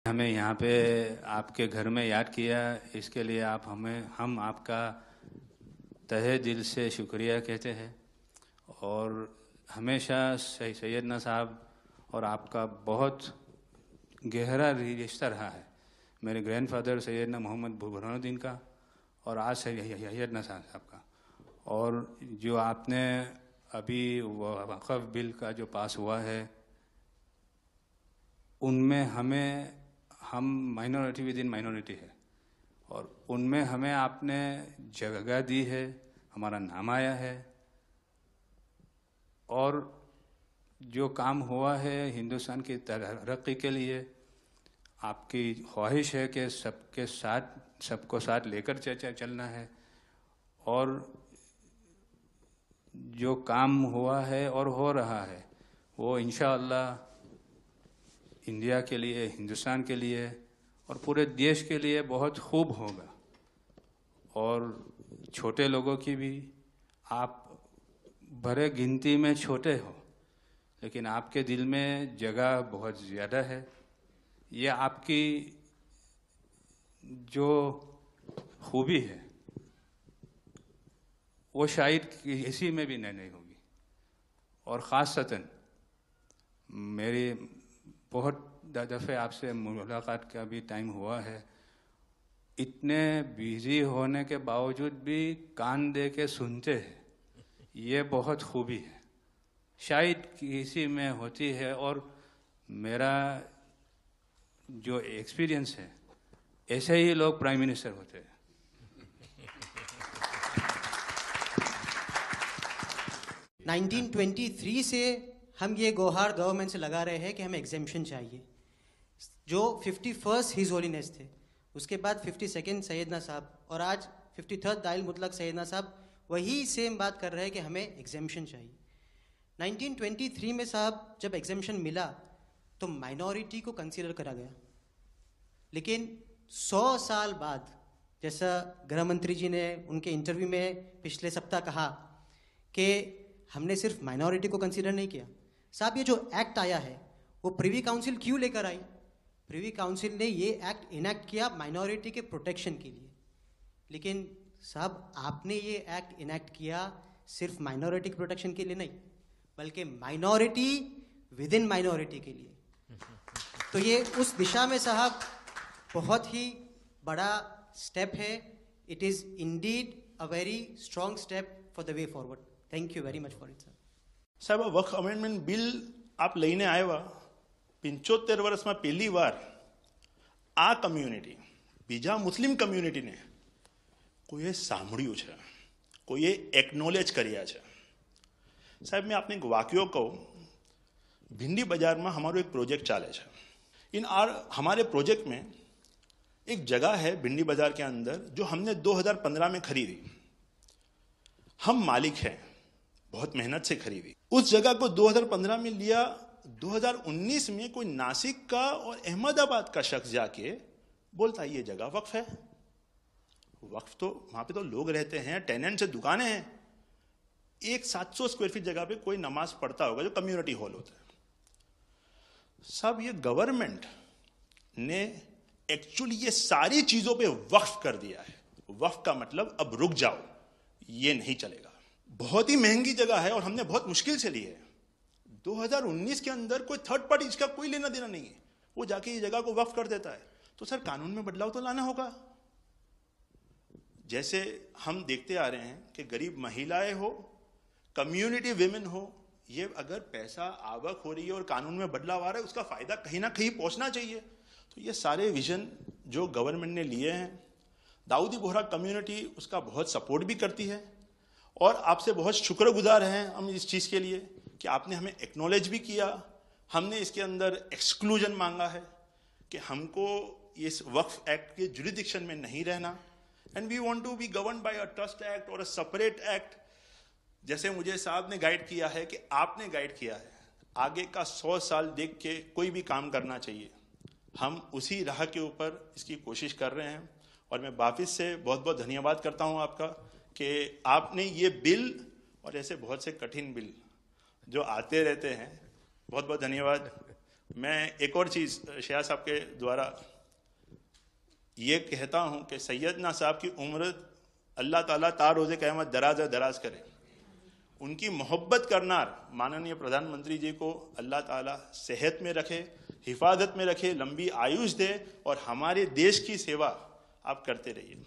हमें यहाँ पे आपके घर में याद किया, इसके लिए हम आपका तहे दिल से शुक्रिया कहते हैं। और हमेशा सैयदना साहब और आपका बहुत गहरा रिश्ता रहा है। मेरे ग्रैंडफादर सैयदना मोहम्मद बुरहानुद्दीन का और आज सैयदना साहब का। और जो आपने अभी वक़्फ़ बिल का जो पास हुआ है, उनमें हम माइनॉरिटी विद इन माइनॉरिटी है, और उनमें हमें आपने जगह दी है, हमारा नाम आया है। और जो काम हुआ है हिंदुस्तान की तरक्की के लिए, आपकी ख्वाहिश है कि सबको साथ लेकर चलना है। और जो काम हुआ है और हो रहा है वो इंशाअल्लाह इंडिया के लिए, हिंदुस्तान के लिए और पूरे देश के लिए बहुत खूब होगा। और छोटे लोगों की भी, आप भरे गिनती में छोटे हो, लेकिन आपके दिल में जगह बहुत ज़्यादा है। ये आपकी जो खूबी है वो शायद किसी में भी नहीं होगी। और ख़ासतन मेरी बहुत दफ़े आपसे मुलाकात का भी टाइम हुआ है, इतने बिज़ी होने के बावजूद भी कान दे के सुनते हैं, ये बहुत खूबी है, शायद किसी में होती है। और मेरा जो एक्सपीरियंस है, ऐसे ही लोग प्राइम मिनिस्टर होते हैं। 1923 से हम ये गुहार गवर्नमेंट से लगा रहे हैं कि हमें एग्जेम्पशन चाहिए। जो 51st हिज होलीनेस थे, उसके बाद 52nd सैयदना साहब, और आज 53rd दाइल मुतलक सैयदना साहब वही सेम बात कर रहे हैं कि हमें एग्जेम्पशन चाहिए। 1923 में साहब जब एग्जेम्पशन मिला तो माइनॉरिटी को कंसीडर करा गया, लेकिन 100 साल बाद, जैसा गृह मंत्री जी ने उनके इंटरव्यू में पिछले सप्ताह कहा कि हमने सिर्फ माइनॉरिटी को कंसीडर नहीं किया। साहब ये जो एक्ट आया है वो प्रिवी काउंसिल क्यों लेकर आई? प्रिवी काउंसिल ने ये एक्ट इनैक्ट किया माइनॉरिटी के प्रोटेक्शन के लिए, लेकिन साहब आपने ये एक्ट इनैक्ट किया सिर्फ माइनॉरिटी के प्रोटेक्शन के लिए नहीं, बल्कि माइनॉरिटी विद इन माइनॉरिटी के लिए। तो ये उस दिशा में साहब बहुत ही बड़ा स्टेप है। It is indeed a very strong step for the way forward. Thank you very much for it sir. સાહેબ, વક્ફ અમેન્ડમેન્ટ બિલ આપ લઈને આવ્યા, 75 વર્ષમાં પહેલી વાર આ કમ્યુનિટી, બીજા મુસ્લિમ કમ્યુનિટીને કોઈએ સાંભળ્યું છે, કોઈએ એકનોલેજ કર્યા છે। સાહેબ, मैं आपने एक वाक्य कहूँ, भिंडी बाजार में हमारो एक प्रोजेक्ट चाले है। हमारे प्रोजेक्ट में एक जगह है भिंडी बाजार के अंदर जो हमने 2015 में खरीदी। हम मालिक हैं, बहुत मेहनत से खरीदी। उस जगह को 2015 में लिया, 2019 में कोई नासिक का और अहमदाबाद का शख्स जाके बोलता है ये जगह वक्फ है। वक्फ तो वहां पे तो लोग रहते हैं, टेनेंट्स है, दुकानें हैं। एक 700 स्क्वायर फीट जगह पे कोई नमाज पढ़ता होगा जो कम्युनिटी हॉल होता है। सब ये गवर्नमेंट ने एक्चुअली ये सारी चीजों पे वक्फ कर दिया है। वक्फ का मतलब अब रुक जाओ, ये नहीं चलेगा। बहुत ही महंगी जगह है और हमने बहुत मुश्किल से ली है। 2019 के अंदर कोई थर्ड पार्टी, इसका कोई लेना देना नहीं है, वो जाके ये जगह को वक्फ कर देता है। तो सर कानून में बदलाव तो लाना होगा। जैसे हम देखते आ रहे हैं कि गरीब महिलाएं हो, कम्युनिटी विमेन हो, ये अगर पैसा आवक हो रही है और कानून में बदलाव आ रहा है, उसका फायदा कहीं ना कहीं पहुंचना चाहिए। तो ये सारे विजन जो गवर्नमेंट ने लिए हैं, दाऊदी बोहरा कम्युनिटी उसका बहुत सपोर्ट भी करती है। और आपसे बहुत शुक्रगुजार हैं हम इस चीज़ के लिए कि आपने हमें एक्नॉलेज भी किया। हमने इसके अंदर एक्सक्लूजन मांगा है कि हमको इस वक्फ एक्ट के जुरिडिक्शन में नहीं रहना, and we want to be govern by a trust act और अ सेपरेट एक्ट। जैसे मुझे साहब ने गाइड किया है कि आपने गाइड किया है, आगे का 100 साल देख के कोई भी काम करना चाहिए। हम उसी राह के ऊपर इसकी कोशिश कर रहे हैं। और मैं वापिस से बहुत बहुत धन्यवाद करता हूं आपका कि आपने ये बिल और ऐसे बहुत से कठिन बिल जो आते रहते हैं, बहुत बहुत धन्यवाद। मैं एक और चीज़ शाह साहब के द्वारा ये कहता हूँ कि सैयदना साहब की उम्र अल्लाह ताला तार रोज़े क़यामत दराज करे। उनकी मोहब्बत करनार माननीय प्रधानमंत्री जी को अल्लाह ताला सेहत में रखे, हिफाजत में रखे, लंबी आयुष दे और हमारे देश की सेवा आप करते रहिए।